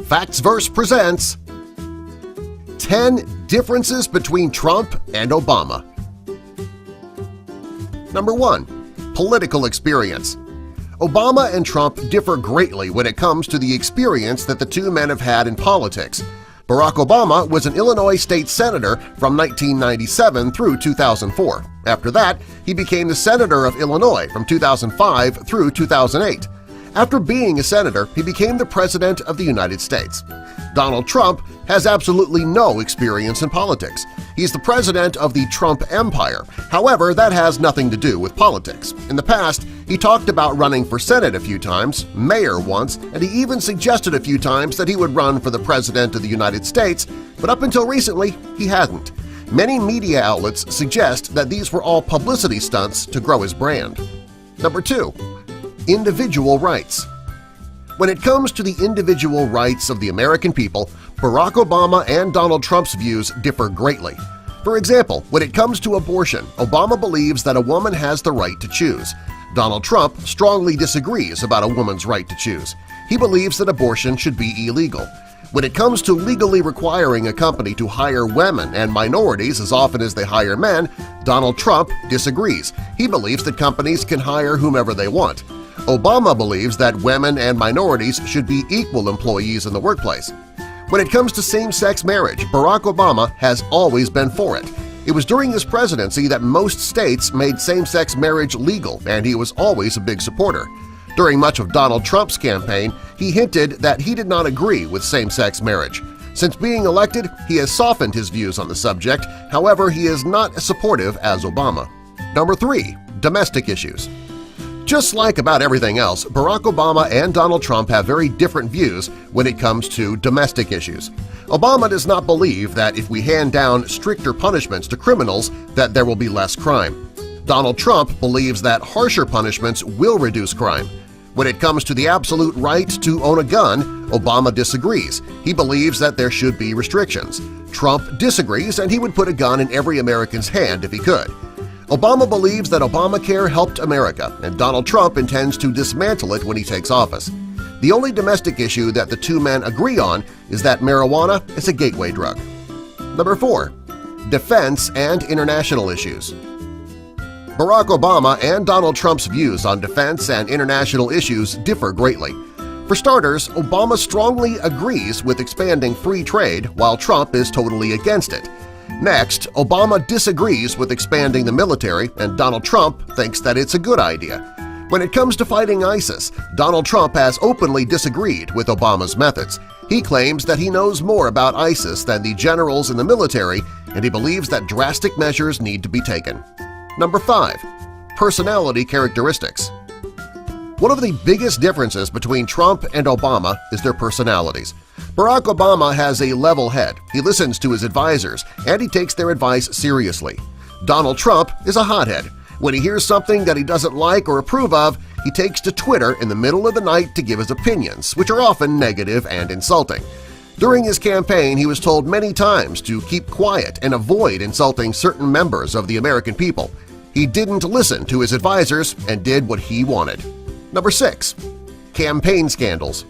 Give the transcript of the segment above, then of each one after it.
Factsverse presents 10 Differences Between Trump and Obama. Number 1. Political experience. Obama and Trump differ greatly when it comes to the experience that the two men have had in politics. Barack Obama was an Illinois state senator from 1997 through 2004. After that, he became the senator of Illinois from 2005 through 2008. After being a senator, he became the President of the United States. Donald Trump has absolutely no experience in politics. He's the president of the Trump Empire. However, that has nothing to do with politics. In the past, he talked about running for Senate a few times, mayor once, and he even suggested a few times that he would run for the President of the United States, but up until recently, he hadn't. Many media outlets suggest that these were all publicity stunts to grow his brand. Number 2. Individual rights. When it comes to the individual rights of the American people, Barack Obama and Donald Trump's views differ greatly. For example, when it comes to abortion, Obama believes that a woman has the right to choose. Donald Trump strongly disagrees about a woman's right to choose. He believes that abortion should be illegal. When it comes to legally requiring a company to hire women and minorities as often as they hire men, Donald Trump disagrees. He believes that companies can hire whomever they want. Obama believes that women and minorities should be equal employees in the workplace. When it comes to same-sex marriage, Barack Obama has always been for it. It was during his presidency that most states made same-sex marriage legal, and he was always a big supporter. During much of Donald Trump's campaign, he hinted that he did not agree with same-sex marriage. Since being elected, he has softened his views on the subject, however, he is not as supportive as Obama. Number 3. Domestic issues. Just like about everything else, Barack Obama and Donald Trump have very different views when it comes to domestic issues. Obama does not believe that if we hand down stricter punishments to criminals that there will be less crime. Donald Trump believes that harsher punishments will reduce crime. When it comes to the absolute right to own a gun, Obama disagrees. He believes that there should be restrictions. Trump disagrees, and he would put a gun in every American's hand if he could. Obama believes that Obamacare helped America, and Donald Trump intends to dismantle it when he takes office. The only domestic issue that the two men agree on is that marijuana is a gateway drug. Number 4. Defense and international issues. Barack Obama and Donald Trump's views on defense and international issues differ greatly. For starters, Obama strongly agrees with expanding free trade while Trump is totally against it. Next, Obama disagrees with expanding the military, and Donald Trump thinks that it's a good idea. When it comes to fighting ISIS, Donald Trump has openly disagreed with Obama's methods. He claims that he knows more about ISIS than the generals in the military, and he believes that drastic measures need to be taken. Number 5. Personality characteristics. One of the biggest differences between Trump and Obama is their personalities. Barack Obama has a level head, he listens to his advisors, and he takes their advice seriously. Donald Trump is a hothead. When he hears something that he doesn't like or approve of, he takes to Twitter in the middle of the night to give his opinions, which are often negative and insulting. During his campaign, he was told many times to keep quiet and avoid insulting certain members of the American people. He didn't listen to his advisors and did what he wanted. Number 6. Campaign scandals.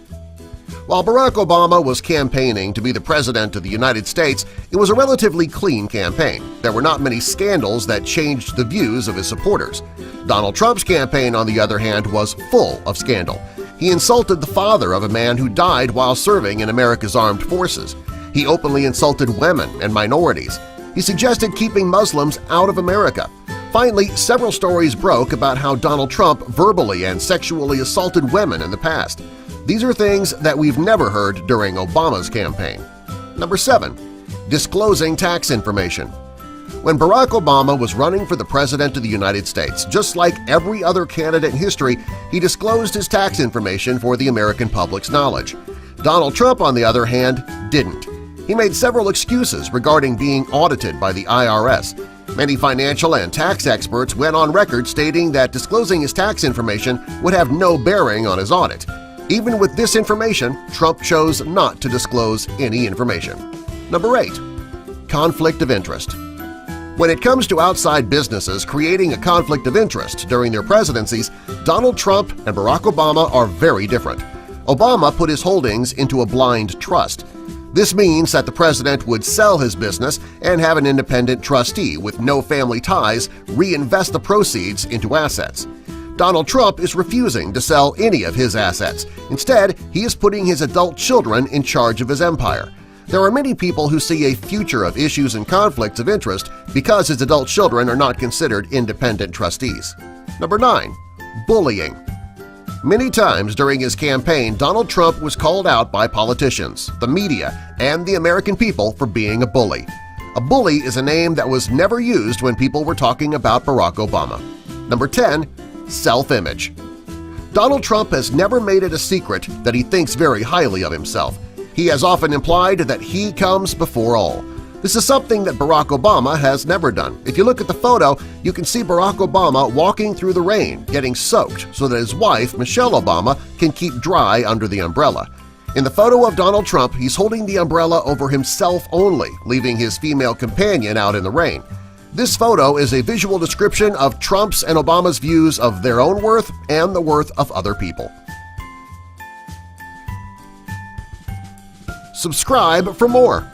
While Barack Obama was campaigning to be the President of the United States, it was a relatively clean campaign. There were not many scandals that changed the views of his supporters. Donald Trump's campaign, on the other hand, was full of scandal. He insulted the father of a man who died while serving in America's armed forces. He openly insulted women and minorities. He suggested keeping Muslims out of America. Finally, several stories broke about how Donald Trump verbally and sexually assaulted women in the past. These are things that we've never heard during Obama's campaign. Number 7. Disclosing tax information. When Barack Obama was running for the President of the United States, just like every other candidate in history, he disclosed his tax information for the American public's knowledge. Donald Trump, on the other hand, didn't. He made several excuses regarding being audited by the IRS. Many financial and tax experts went on record stating that disclosing his tax information would have no bearing on his audit. Even with this information, Trump chose not to disclose any information. Number 8. Conflict of interest. When it comes to outside businesses creating a conflict of interest during their presidencies, Donald Trump and Barack Obama are very different. Obama put his holdings into a blind trust. This means that the president would sell his business and have an independent trustee with no family ties reinvest the proceeds into assets. Donald Trump is refusing to sell any of his assets. Instead, he is putting his adult children in charge of his empire. There are many people who see a future of issues and conflicts of interest because his adult children are not considered independent trustees. Number 9. Bullying. Many times during his campaign, Donald Trump was called out by politicians, the media, and the American people for being a bully. A bully is a name that was never used when people were talking about Barack Obama. Number 10. Self-image. Donald Trump has never made it a secret that he thinks very highly of himself. He has often implied that he comes before all. This is something that Barack Obama has never done. If you look at the photo, you can see Barack Obama walking through the rain, getting soaked so that his wife, Michelle Obama, can keep dry under the umbrella. In the photo of Donald Trump, he's holding the umbrella over himself only, leaving his female companion out in the rain. This photo is a visual description of Trump's and Obama's views of their own worth and the worth of other people. Subscribe for more!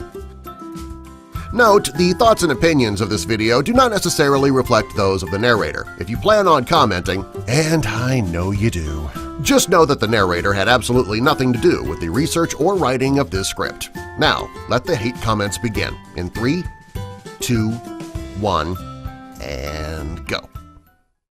Note, the thoughts and opinions of this video do not necessarily reflect those of the narrator. If you plan on commenting, and I know you do, just know that the narrator had absolutely nothing to do with the research or writing of this script. Now, let the hate comments begin in 3, 2, 1, and go.